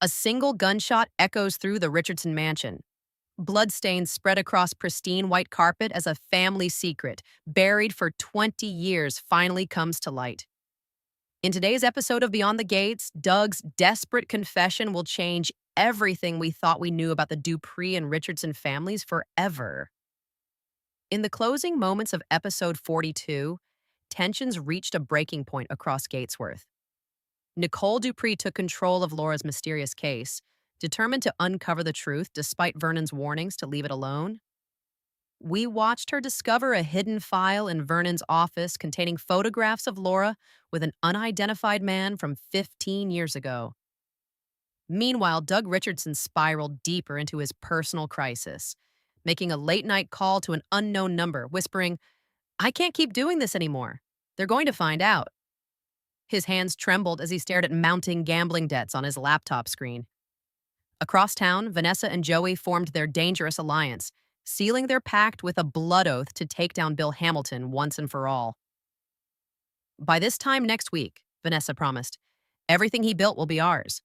A single gunshot echoes through the Richardson mansion. Bloodstains spread across pristine white carpet as a family secret, buried for 20 years, finally comes to light. In today's episode of Beyond the Gates, Doug's desperate confession will change everything we thought we knew about the Dupree and Richardson families forever. In the closing moments of episode 42, tensions reached a breaking point across Gatesworth. Nicole Dupree took control of Laura's mysterious case, determined to uncover the truth despite Vernon's warnings to leave it alone. We watched her discover a hidden file in Vernon's office containing photographs of Laura with an unidentified man from 15 years ago. Meanwhile, Doug Richardson spiraled deeper into his personal crisis, making a late-night call to an unknown number, whispering, "I can't keep doing this anymore. They're going to find out." His hands trembled as he stared at mounting gambling debts on his laptop screen. Across town, Vanessa and Joey formed their dangerous alliance, sealing their pact with a blood oath to take down Bill Hamilton once and for all. "By this time next week," Vanessa promised, "everything he built will be ours."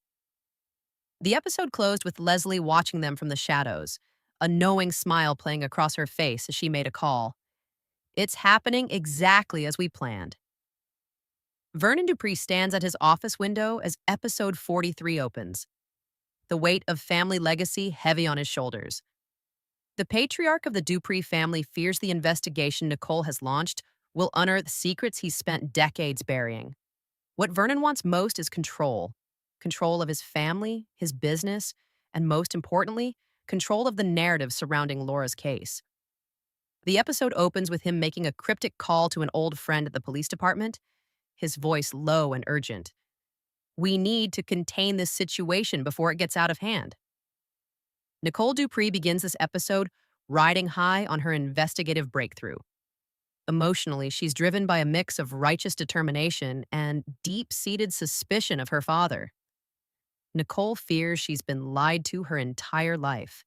The episode closed with Leslie watching them from the shadows, a knowing smile playing across her face as she made a call. "It's happening exactly as we planned." Vernon Dupree stands at his office window as episode 43 opens, the weight of family legacy heavy on his shoulders. The patriarch of the Dupree family fears the investigation Nicole has launched will unearth secrets he's spent decades burying. What Vernon wants most is control. Control of his family, his business, and most importantly, control of the narrative surrounding Laura's case. The episode opens with him making a cryptic call to an old friend at the police department, his voice low and urgent. "We need to contain this situation before it gets out of hand." Nicole Dupree begins this episode riding high on her investigative breakthrough. Emotionally, she's driven by a mix of righteous determination and deep-seated suspicion of her father. Nicole fears she's been lied to her entire life,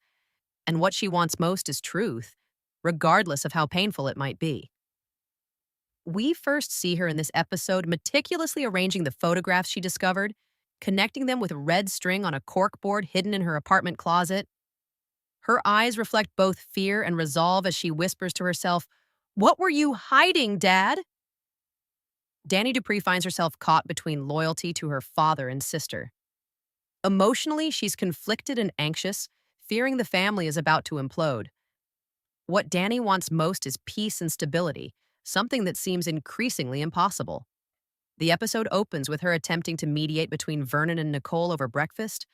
and what she wants most is truth, regardless of how painful it might be. We first see her in this episode meticulously arranging the photographs she discovered, connecting them with red string on a corkboard hidden in her apartment closet. Her eyes reflect both fear and resolve as she whispers to herself, "What were you hiding, Dad?" Dani Dupree finds herself caught between loyalty to her father and sister. Emotionally, she's conflicted and anxious, fearing the family is about to implode. What Dani wants most is peace and stability, something that seems increasingly impossible. The episode opens with her attempting to mediate between Vernon and Nicole over breakfast,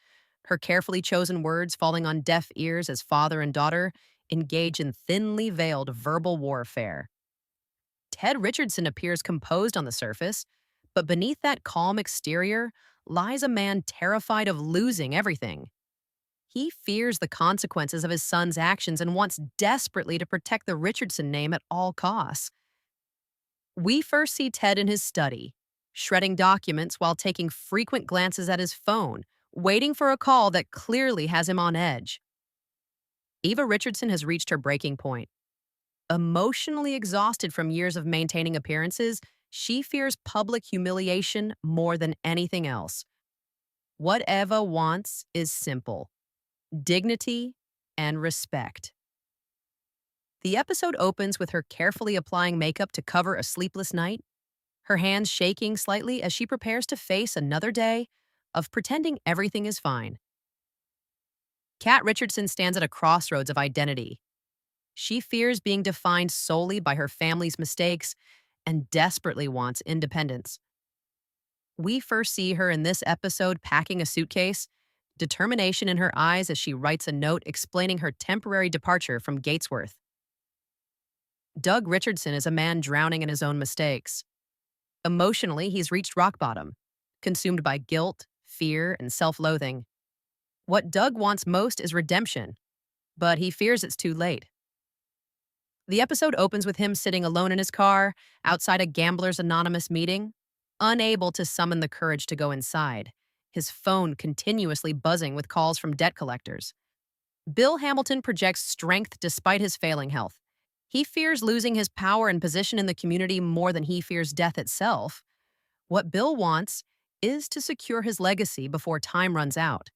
her carefully chosen words falling on deaf ears as father and daughter engage in thinly veiled verbal warfare. Ted Richardson appears composed on the surface, but beneath that calm exterior lies a man terrified of losing everything. He fears the consequences of his son's actions and wants desperately to protect the Richardson name at all costs. We first see Ted in his study, shredding documents while taking frequent glances at his phone, waiting for a call that clearly has him on edge. Eva Richardson has reached her breaking point. Emotionally exhausted from years of maintaining appearances, she fears public humiliation more than anything else. What Eva wants is simple: dignity and respect. The episode opens with her carefully applying makeup to cover a sleepless night, her hands shaking slightly as she prepares to face another day of pretending everything is fine. Kat Richardson stands at a crossroads of identity. She fears being defined solely by her family's mistakes and desperately wants independence. We first see her in this episode packing a suitcase, determination in her eyes as she writes a note explaining her temporary departure from Gatesworth. Doug Richardson is a man drowning in his own mistakes. Emotionally, he's reached rock bottom, consumed by guilt, fear, and self-loathing. What Doug wants most is redemption, but he fears it's too late. The episode opens with him sitting alone in his car outside a Gamblers Anonymous meeting, unable to summon the courage to go inside, his phone continuously buzzing with calls from debt collectors. Bill Hamilton projects strength despite his failing health. He fears losing his power and position in the community more than he fears death itself. What Bill wants is to secure his legacy before time runs out.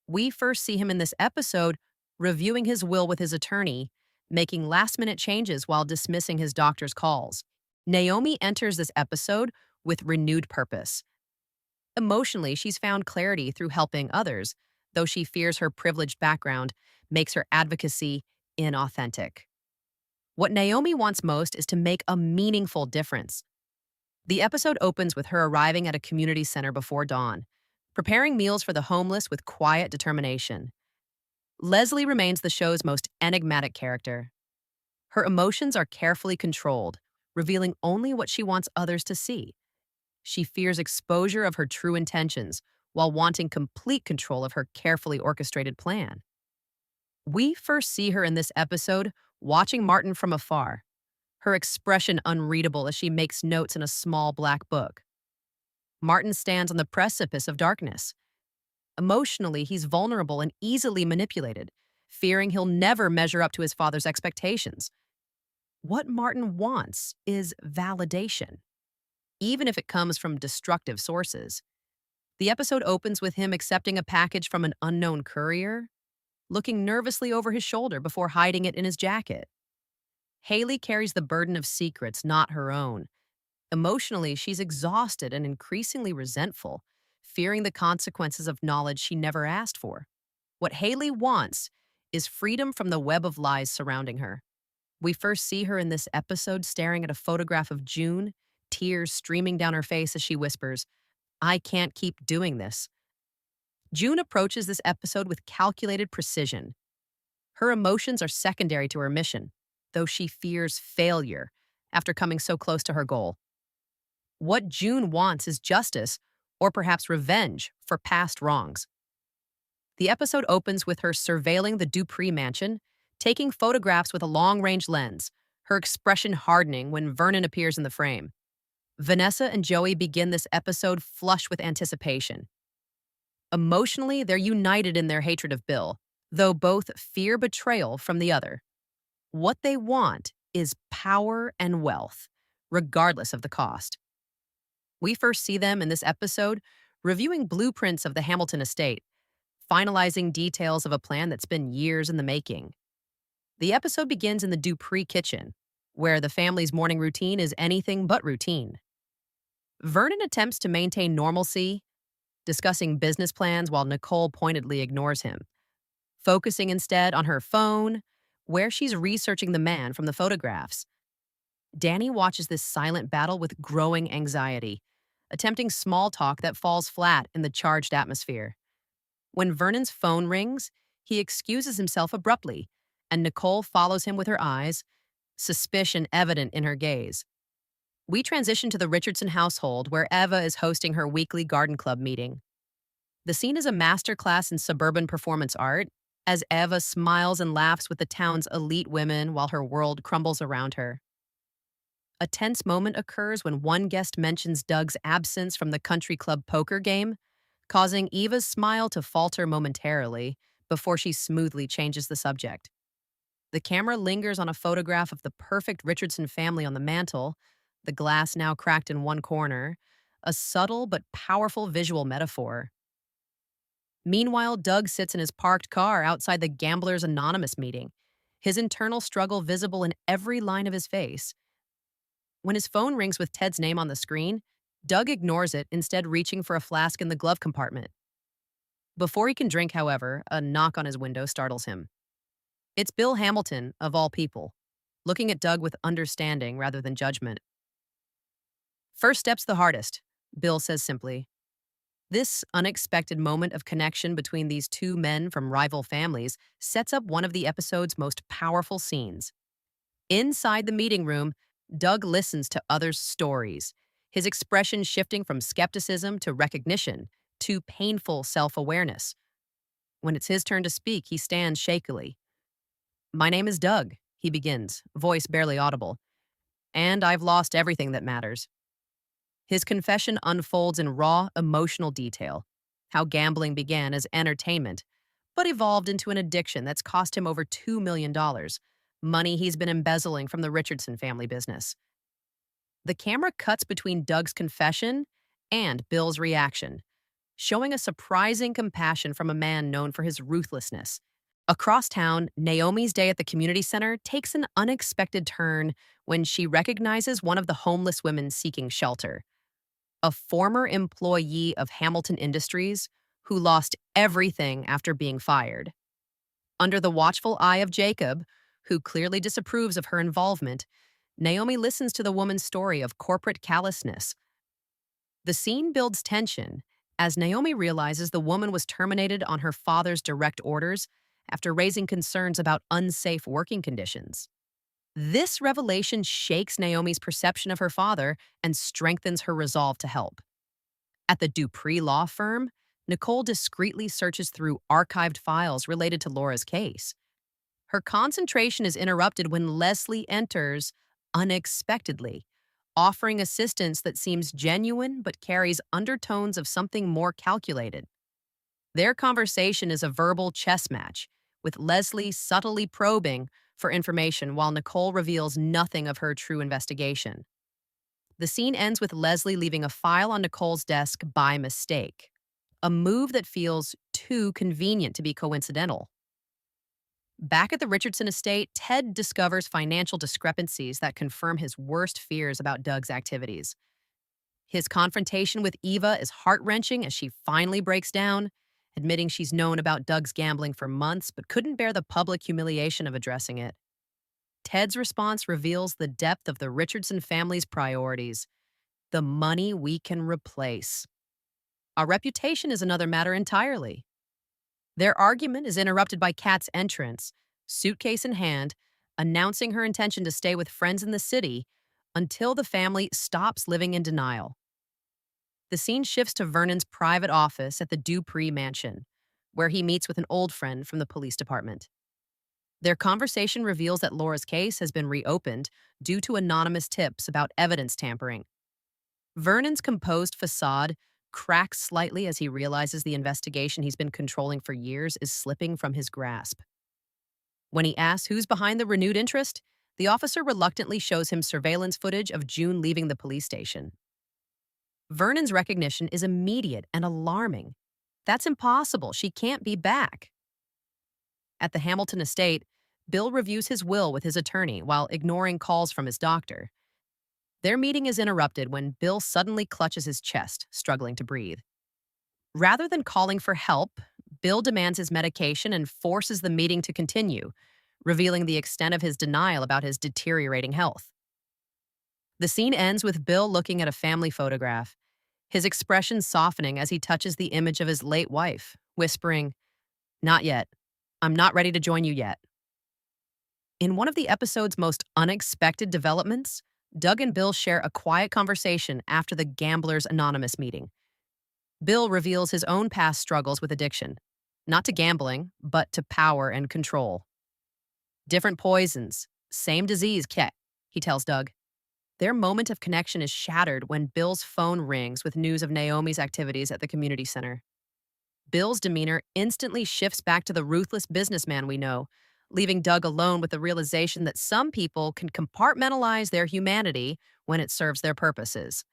We first see him in this episode reviewing his will with his attorney, making last minute changes while dismissing his doctor's calls. Naomi enters this episode with renewed purpose. Emotionally, she's found clarity through helping others, though she fears her privileged background makes her advocacy inauthentic. What Naomi wants most is to make a meaningful difference. The episode opens with her arriving at a community center before dawn, preparing meals for the homeless with quiet determination. Leslie remains the show's most enigmatic character. Her emotions are carefully controlled, revealing only what she wants others to see. She fears exposure of her true intentions while wanting complete control of her carefully orchestrated plan. We first see her in this episode watching Martin from afar, her expression unreadable as she makes notes in a small black book. Martin stands on the precipice of darkness. Emotionally, he's vulnerable and easily manipulated, fearing he'll never measure up to his father's expectations. What Martin wants is validation, even if it comes from destructive sources. The episode opens with him accepting a package from an unknown courier, looking nervously over his shoulder before hiding it in his jacket. Haley carries the burden of secrets not her own. Emotionally, she's exhausted and increasingly resentful, fearing the consequences of knowledge she never asked for. What Haley wants is freedom from the web of lies surrounding her. We first see her in this episode staring at a photograph of June, tears streaming down her face as she whispers, "I can't keep doing this." June approaches this episode with calculated precision. Her emotions are secondary to her mission, though she fears failure after coming so close to her goal. What June wants is justice, or perhaps revenge, for past wrongs. The episode opens with her surveilling the Dupree mansion, taking photographs with a long-range lens, her expression hardening when Vernon appears in the frame. Vanessa and Joey begin this episode flush with anticipation. Emotionally, they're united in their hatred of Bill, though both fear betrayal from the other. What they want is power and wealth, regardless of the cost. We first see them in this episode reviewing blueprints of the Hamilton estate, finalizing details of a plan that's been years in the making. The episode begins in the Dupree kitchen, where the family's morning routine is anything but routine. Vernon attempts to maintain normalcy, discussing business plans while Nicole pointedly ignores him, focusing instead on her phone, where she's researching the man from the photographs. Dani watches this silent battle with growing anxiety, attempting small talk that falls flat in the charged atmosphere. When Vernon's phone rings, he excuses himself abruptly, and Nicole follows him with her eyes, suspicion evident in her gaze. We transition to the Richardson household, where Eva is hosting her weekly garden club meeting. The scene is a masterclass in suburban performance art, as Eva smiles and laughs with the town's elite women while her world crumbles around her. A tense moment occurs when one guest mentions Doug's absence from the country club poker game, causing Eva's smile to falter momentarily before she smoothly changes the subject. The camera lingers on a photograph of the perfect Richardson family on the mantel, the glass now cracked in one corner, a subtle but powerful visual metaphor. Meanwhile, Doug sits in his parked car outside the Gamblers Anonymous meeting, his internal struggle visible in every line of his face. When his phone rings with Ted's name on the screen, Doug ignores it, instead reaching for a flask in the glove compartment. Before he can drink, however, a knock on his window startles him. It's Bill Hamilton, of all people, looking at Doug with understanding rather than judgment. "First step's the hardest," Bill says simply. This unexpected moment of connection between these two men from rival families sets up one of the episode's most powerful scenes. Inside the meeting room, Doug listens to others' stories, his expression shifting from skepticism to recognition to painful self-awareness. When it's his turn to speak, he stands shakily. "My name is Doug," he begins, voice barely audible, "and I've lost everything that matters." His confession unfolds in raw, emotional detail, how gambling began as entertainment, but evolved into an addiction that's cost him over $2 million, money he's been embezzling from the Richardson family business. The camera cuts between Doug's confession and Bill's reaction, showing a surprising compassion from a man known for his ruthlessness. Across town, Naomi's day at the community center takes an unexpected turn when she recognizes one of the homeless women seeking shelter, a former employee of Hamilton Industries who lost everything after being fired. Under the watchful eye of Jacob, who clearly disapproves of her involvement, Naomi listens to the woman's story of corporate callousness. The scene builds tension as Naomi realizes the woman was terminated on her father's direct orders after raising concerns about unsafe working conditions. This revelation shakes Naomi's perception of her father and strengthens her resolve to help. At the Dupree law firm, Nicole discreetly searches through archived files related to Laura's case. Her concentration is interrupted when Leslie enters unexpectedly, offering assistance that seems genuine but carries undertones of something more calculated. Their conversation is a verbal chess match, with Leslie subtly probing for information while Nicole reveals nothing of her true investigation. The scene ends with Leslie leaving a file on Nicole's desk by mistake, a move that feels too convenient to be coincidental. Back at the Richardson estate, Ted discovers financial discrepancies that confirm his worst fears about Doug's activities. His confrontation with Eva is heart-wrenching as she finally breaks down, admitting she's known about Doug's gambling for months but couldn't bear the public humiliation of addressing it. Ted's response reveals the depth of the Richardson family's priorities: the money we can replace. Our reputation is another matter entirely. Their argument is interrupted by Kat's entrance, suitcase in hand, announcing her intention to stay with friends in the city until the family stops living in denial. The scene shifts to Vernon's private office at the Dupree mansion, where he meets with an old friend from the police department. Their conversation reveals that Laura's case has been reopened due to anonymous tips about evidence tampering. Vernon's composed facade cracks slightly as he realizes the investigation he's been controlling for years is slipping from his grasp. When he asks who's behind the renewed interest, the officer reluctantly shows him surveillance footage of June leaving the police station. Vernon's recognition is immediate and alarming. That's impossible. She can't be back. At the Hamilton estate, Bill reviews his will with his attorney while ignoring calls from his doctor. Their meeting is interrupted when Bill suddenly clutches his chest, struggling to breathe. Rather than calling for help, Bill demands his medication and forces the meeting to continue, revealing the extent of his denial about his deteriorating health. The scene ends with Bill looking at a family photograph, his expression softening as he touches the image of his late wife, whispering, "Not yet. I'm not ready to join you yet." In one of the episode's most unexpected developments, Doug and Bill share a quiet conversation after the Gamblers Anonymous meeting. Bill reveals his own past struggles with addiction, not to gambling, but to power and control. "Different poisons, same disease, Ket," he tells Doug. Their moment of connection is shattered when Bill's phone rings with news of Naomi's activities at the community center. Bill's demeanor instantly shifts back to the ruthless businessman we know, leaving Doug alone with the realization that some people can compartmentalize their humanity when it serves their purposes.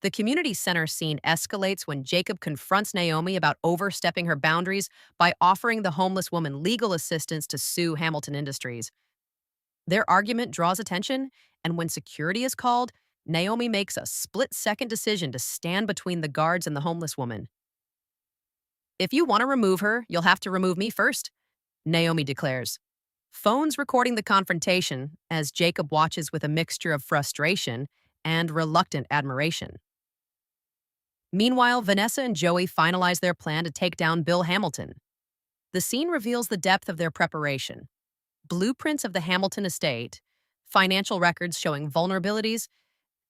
The community center scene escalates when Jacob confronts Naomi about overstepping her boundaries by offering the homeless woman legal assistance to sue Hamilton Industries. Their argument draws attention, and when security is called, Naomi makes a split-second decision to stand between the guards and the homeless woman. "If you want to remove her, you'll have to remove me first," Naomi declares. Phones recording the confrontation as Jacob watches with a mixture of frustration and reluctant admiration. Meanwhile, Vanessa and Joey finalize their plan to take down Bill Hamilton. The scene reveals the depth of their preparation: blueprints of the Hamilton estate, financial records showing vulnerabilities,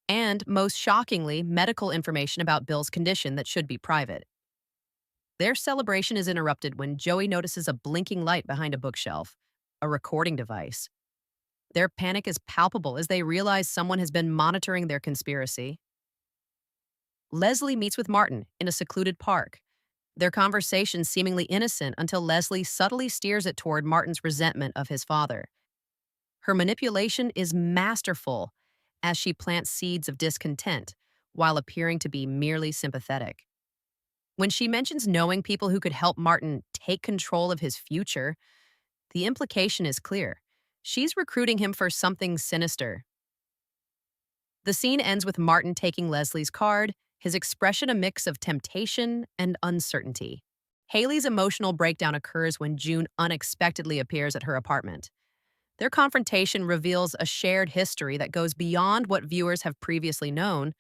and, most shockingly, medical information about Bill's condition that should be private. Their celebration is interrupted when Joey notices a blinking light behind a bookshelf, a recording device. Their panic is palpable as they realize someone has been monitoring their conspiracy. Leslie meets with Martin in a secluded park, their conversation seemingly innocent until Leslie subtly steers it toward Martin's resentment of his father. Her manipulation is masterful as she plants seeds of discontent while appearing to be merely sympathetic. When she mentions knowing people who could help Martin take control of his future, the implication is clear. She's recruiting him for something sinister. The scene ends with Martin taking Leslie's card, his expression a mix of temptation and uncertainty. Haley's emotional breakdown occurs when June unexpectedly appears at her apartment. Their confrontation reveals a shared history that goes beyond what viewers have previously known.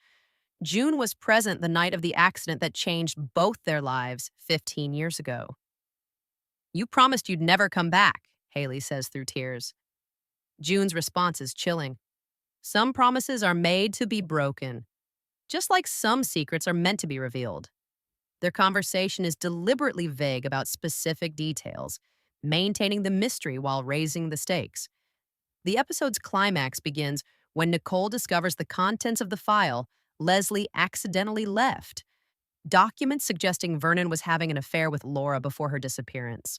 June was present the night of the accident that changed both their lives 15 years ago. "You promised you'd never come back," Haley says through tears. June's response is chilling. "Some promises are made to be broken, just like some secrets are meant to be revealed." Their conversation is deliberately vague about specific details, maintaining the mystery while raising the stakes. The episode's climax begins when Nicole discovers the contents of the file Leslie accidentally left, documents suggesting Vernon was having an affair with Laura before her disappearance.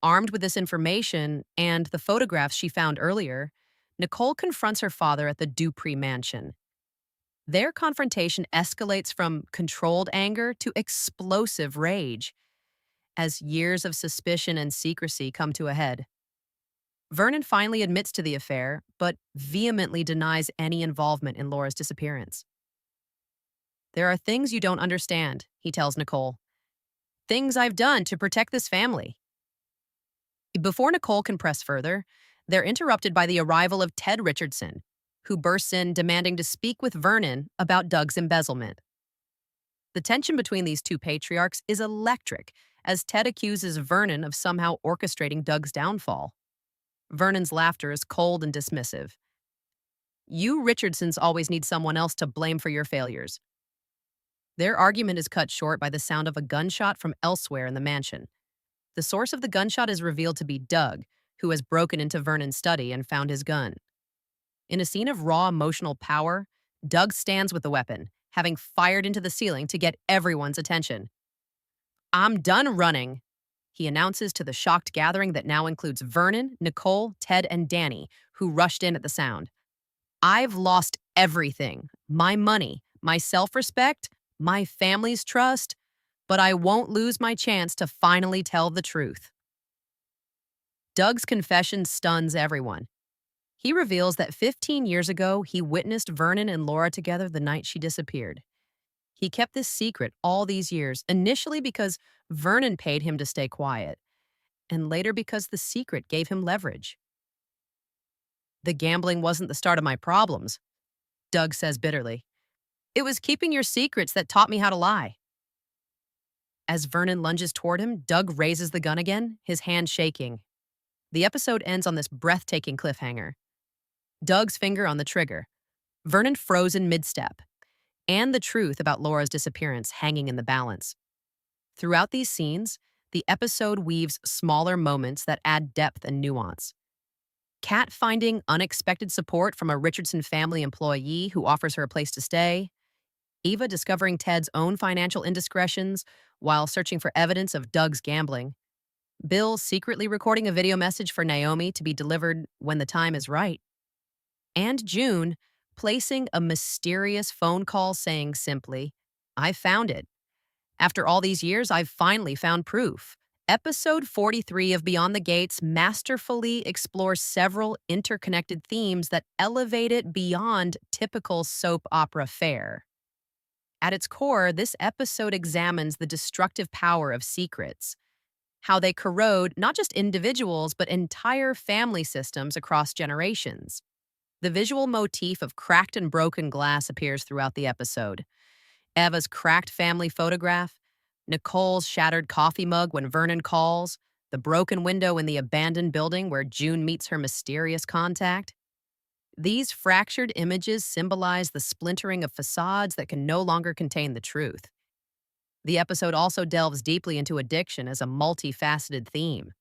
Armed with this information and the photographs she found earlier, Nicole confronts her father at the Dupree mansion. Their confrontation escalates from controlled anger to explosive rage as years of suspicion and secrecy come to a head. Vernon finally admits to the affair, but vehemently denies any involvement in Laura's disappearance. "There are things you don't understand," he tells Nicole. "Things I've done to protect this family." Before Nicole can press further, they're interrupted by the arrival of Ted Richardson, who bursts in demanding to speak with Vernon about Doug's embezzlement. The tension between these two patriarchs is electric, as Ted accuses Vernon of somehow orchestrating Doug's downfall. Vernon's laughter is cold and dismissive. "You Richardsons always need someone else to blame for your failures." Their argument is cut short by the sound of a gunshot from elsewhere in the mansion. The source of the gunshot is revealed to be Doug, who has broken into Vernon's study and found his gun. In a scene of raw emotional power, Doug stands with the weapon, having fired into the ceiling to get everyone's attention. "I'm done running," he announces to the shocked gathering that now includes Vernon, Nicole, Ted, and Dani, who rushed in at the sound. "I've lost everything, my money, my self-respect, my family's trust, but I won't lose my chance to finally tell the truth." Doug's confession stuns everyone. He reveals that 15 years ago, he witnessed Vernon and Laura together the night she disappeared. He kept this secret all these years, initially because Vernon paid him to stay quiet, and later because the secret gave him leverage. "The gambling wasn't the start of my problems," Doug says bitterly. "It was keeping your secrets that taught me how to lie." As Vernon lunges toward him, Doug raises the gun again, his hand shaking. The episode ends on this breathtaking cliffhanger. Doug's finger on the trigger, Vernon frozen mid-step, and the truth about Laura's disappearance hanging in the balance. Throughout these scenes, the episode weaves smaller moments that add depth and nuance. Kat finding unexpected support from a Richardson family employee who offers her a place to stay, Eva discovering Ted's own financial indiscretions while searching for evidence of Doug's gambling, Bill secretly recording a video message for Naomi to be delivered when the time is right, and June placing a mysterious phone call saying simply, "I found it. After all these years, I've finally found proof." Episode 43 of Beyond the Gates masterfully explores several interconnected themes that elevate it beyond typical soap opera fare. At its core, this episode examines the destructive power of secrets, how they corrode not just individuals, but entire family systems across generations. The visual motif of cracked and broken glass appears throughout the episode. Eva's cracked family photograph, Nicole's shattered coffee mug when Vernon calls, the broken window in the abandoned building where June meets her mysterious contact. These fractured images symbolize the splintering of facades that can no longer contain the truth. The episode also delves deeply into addiction as a multifaceted theme.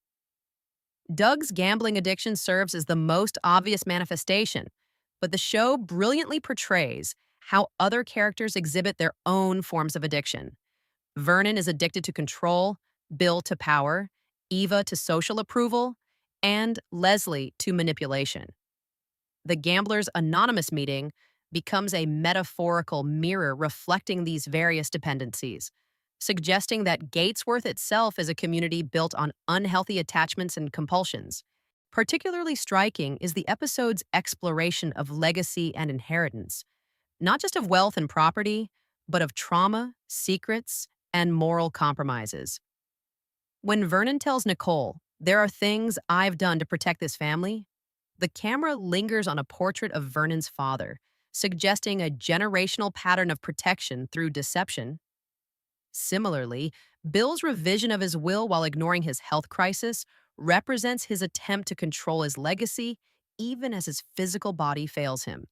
Doug's gambling addiction serves as the most obvious manifestation, but the show brilliantly portrays how other characters exhibit their own forms of addiction. Vernon is addicted to control, Bill to power, Eva to social approval, and Leslie to manipulation. The Gambler's Anonymous meeting becomes a metaphorical mirror reflecting these various dependencies. suggesting that Gatesworth itself is a community built on unhealthy attachments and compulsions. Particularly striking is the episode's exploration of legacy and inheritance, not just of wealth and property, but of trauma, secrets, and moral compromises. When Vernon tells Nicole, "There are things I've done to protect this family," the camera lingers on a portrait of Vernon's father, suggesting a generational pattern of protection through deception. Similarly, Bill's revision of his will while ignoring his health crisis represents his attempt to control his legacy even as his physical body fails him.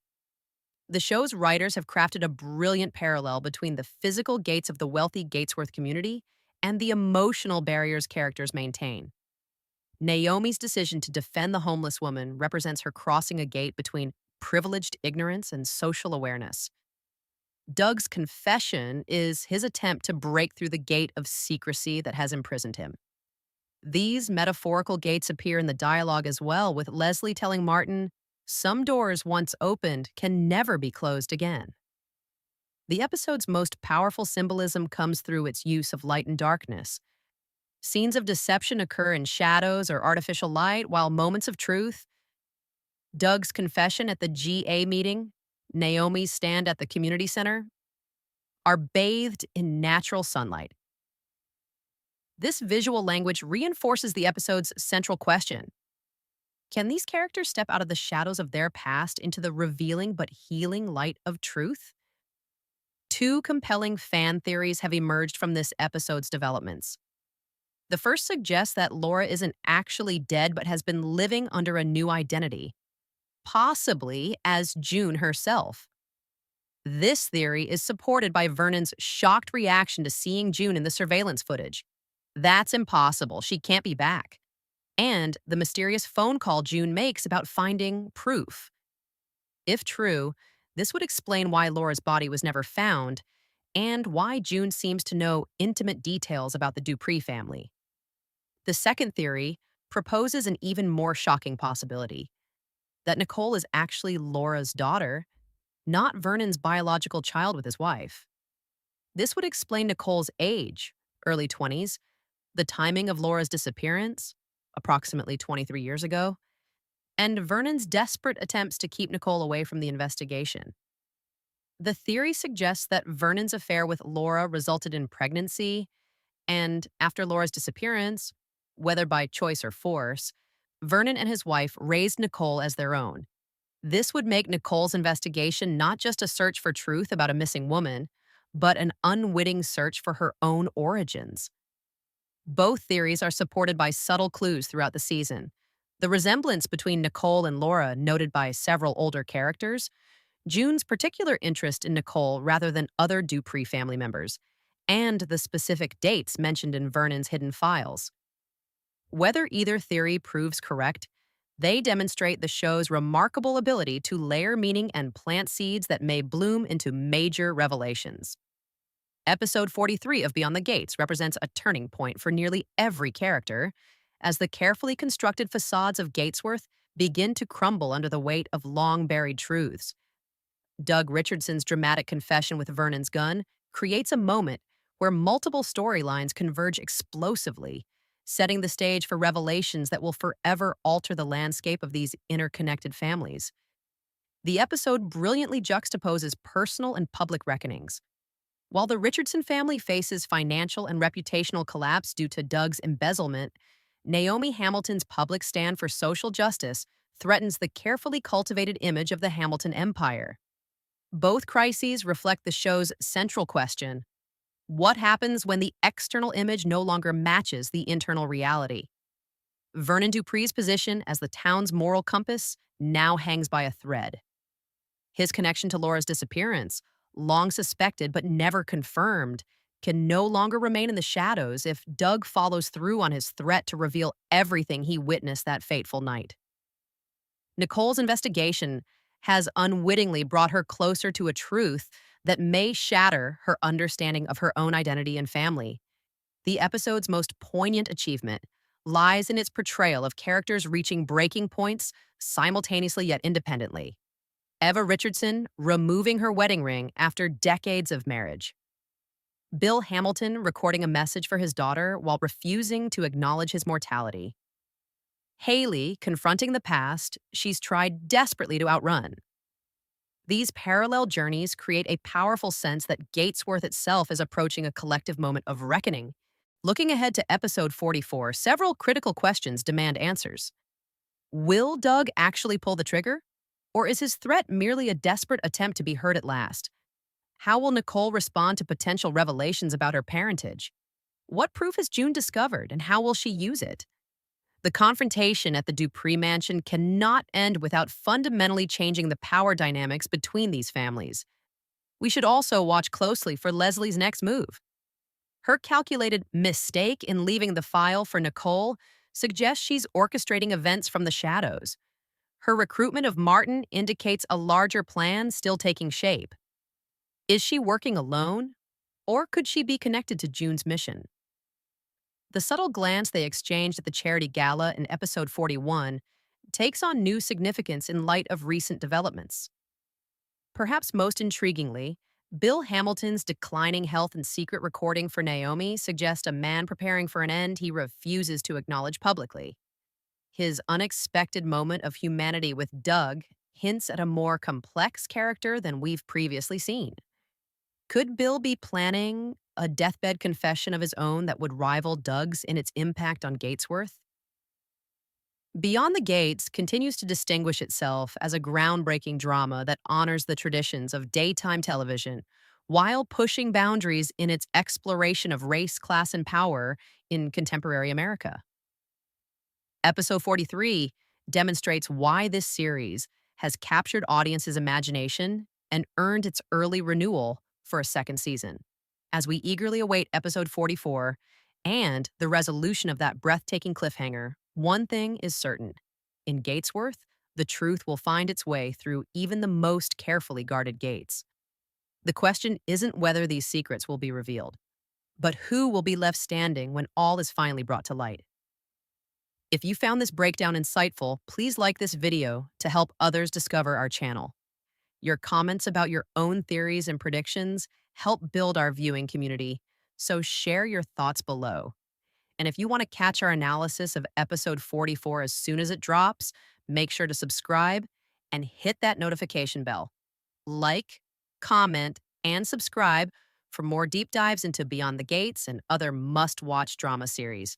The show's writers have crafted a brilliant parallel between the physical gates of the wealthy Gatesworth community and the emotional barriers characters maintain. Naomi's decision to defend the homeless woman represents her crossing a gate between privileged ignorance and social awareness. Doug's confession is his attempt to break through the gate of secrecy that has imprisoned him. These metaphorical gates appear in the dialogue as well, with Leslie telling Martin, "Some doors once opened can never be closed again." The episode's most powerful symbolism comes through its use of light and darkness. Scenes of deception occur in shadows or artificial light, while moments of truth, Doug's confession at the GA meeting, Naomi's stand at the community center, are bathed in natural sunlight. This visual language reinforces the episode's central question. Can these characters step out of the shadows of their past into the revealing but healing light of truth? Two compelling fan theories have emerged from this episode's developments. The first suggests that Laura isn't actually dead but has been living under a new identity, possibly as June herself. This theory is supported by Vernon's shocked reaction to seeing June in the surveillance footage. "That's impossible. She can't be back." And the mysterious phone call June makes about finding proof. If true, this would explain why Laura's body was never found and why June seems to know intimate details about the Dupree family. The second theory proposes an even more shocking possibility: that Nicole is actually Laura's daughter, not Vernon's biological child with his wife. This would explain Nicole's age, early 20s, the timing of Laura's disappearance, approximately 23 years ago, and Vernon's desperate attempts to keep Nicole away from the investigation. The theory suggests that Vernon's affair with Laura resulted in pregnancy, and after Laura's disappearance, whether by choice or force, Vernon and his wife raised Nicole as their own. This would make Nicole's investigation not just a search for truth about a missing woman, but an unwitting search for her own origins. Both theories are supported by subtle clues throughout the season. The resemblance between Nicole and Laura, noted by several older characters, June's particular interest in Nicole rather than other Dupree family members, and the specific dates mentioned in Vernon's hidden files. Whether either theory proves correct, they demonstrate the show's remarkable ability to layer meaning and plant seeds that may bloom into major revelations. Episode 43 of Beyond the Gates represents a turning point for nearly every character, as the carefully constructed facades of Gatesworth begin to crumble under the weight of long-buried truths. Doug Richardson's dramatic confession with Vernon's gun creates a moment where multiple storylines converge explosively, setting the stage for revelations that will forever alter the landscape of these interconnected families. The episode brilliantly juxtaposes personal and public reckonings. While the Richardson family faces financial and reputational collapse due to Doug's embezzlement, Naomi Hamilton's public stand for social justice threatens the carefully cultivated image of the Hamilton empire. Both crises reflect the show's central question: what happens when the external image no longer matches the internal reality? Vernon Dupree's position as the town's moral compass now hangs by a thread. His connection to Laura's disappearance, long suspected but never confirmed, can no longer remain in the shadows if Doug follows through on his threat to reveal everything he witnessed that fateful night. Nicole's investigation has unwittingly brought her closer to a truth that may shatter her understanding of her own identity and family. The episode's most poignant achievement lies in its portrayal of characters reaching breaking points simultaneously yet independently. Eva Richardson removing her wedding ring after decades of marriage. Bill Hamilton recording a message for his daughter while refusing to acknowledge his mortality. Haley confronting the past she's tried desperately to outrun. These parallel journeys create a powerful sense that Gatesworth itself is approaching a collective moment of reckoning. Looking ahead to episode 44, several critical questions demand answers. Will Doug actually pull the trigger? Or is his threat merely a desperate attempt to be heard at last? How will Nicole respond to potential revelations about her parentage? What proof has June discovered, and how will she use it? The confrontation at the Dupree mansion cannot end without fundamentally changing the power dynamics between these families. We should also watch closely for Leslie's next move. Her calculated mistake in leaving the file for Nicole suggests she's orchestrating events from the shadows. Her recruitment of Martin indicates a larger plan still taking shape. Is she working alone, or could she be connected to June's mission? The subtle glance they exchanged at the charity gala in episode 41 takes on new significance in light of recent developments. Perhaps most intriguingly, Bill Hamilton's declining health and secret recording for Naomi suggest a man preparing for an end he refuses to acknowledge publicly. His unexpected moment of humanity with Doug hints at a more complex character than we've previously seen. Could Bill be planning a deathbed confession of his own that would rival Doug's in its impact on Gatesworth? Beyond the Gates continues to distinguish itself as a groundbreaking drama that honors the traditions of daytime television while pushing boundaries in its exploration of race, class, and power in contemporary America. Episode 43 demonstrates why this series has captured audiences' imagination and earned its early renewal for a second season. As we eagerly await episode 44 and the resolution of that breathtaking cliffhanger, one thing is certain. In Gatesworth, the truth will find its way through even the most carefully guarded gates. The question isn't whether these secrets will be revealed, but who will be left standing when all is finally brought to light. If you found this breakdown insightful, please like this video to help others discover our channel. Your comments about your own theories and predictions help build our viewing community, so share your thoughts below. And if you want to catch our analysis of episode 44 as soon as it drops, make sure to subscribe and hit that notification bell. Like, comment, and subscribe for more deep dives into Beyond the Gates and other must-watch drama series.